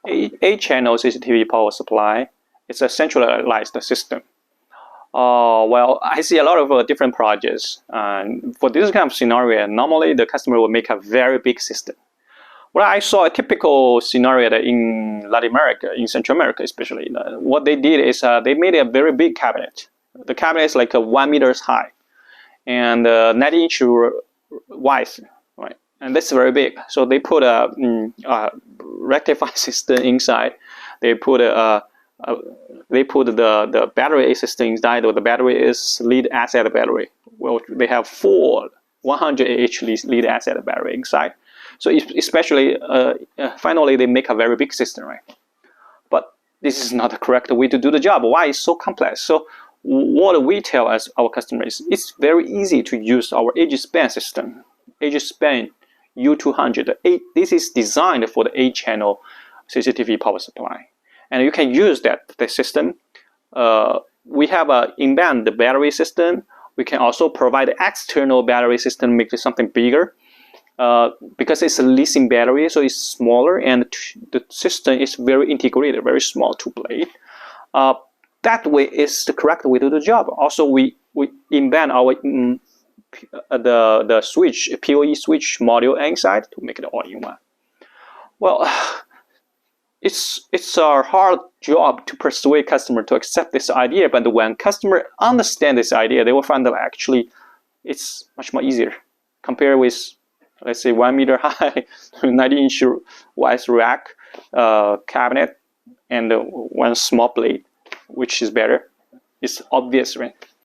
8-channel CCTV power supply. It's a centralized system. Well, I see a lot of different projects. For this kind of scenario, normally the customer will make a very big system. Well, I saw a typical scenario that in Latin America, in Central America especially, what they did is they made a very big cabinet. The cabinet is like 1 meter high and 90-inch wide, right? And that's very big. So they put a rectifier system inside. They put the battery system inside. The battery is lead acid battery. Well, they have 4 100 Ah lead acid battery inside. So especially, finally, they make a very big system, right? But this is not the correct way to do the job. Why it's so complex? So what we tell as our customers, it's very easy to use our Edgeware system. Edgeware U200. This is designed for the 8-channel CCTV power supply, and you can use the system. We have a in-band battery system. We can also provide an external battery system, make it something bigger. Because it's a lithium battery, so it's smaller, and the system is very integrated, very small, 2-blade. That way is the correct way to do the job. Also, we embed our the switch, PoE switch module inside to make it all in one. Well, it's a hard job to persuade customer to accept this idea, but when customer understand this idea, they will find that actually it's much more easier compared with, let's say, 1 meter high, 90-inch wide rack cabinet, and one small blade, which is better. It's obvious, right?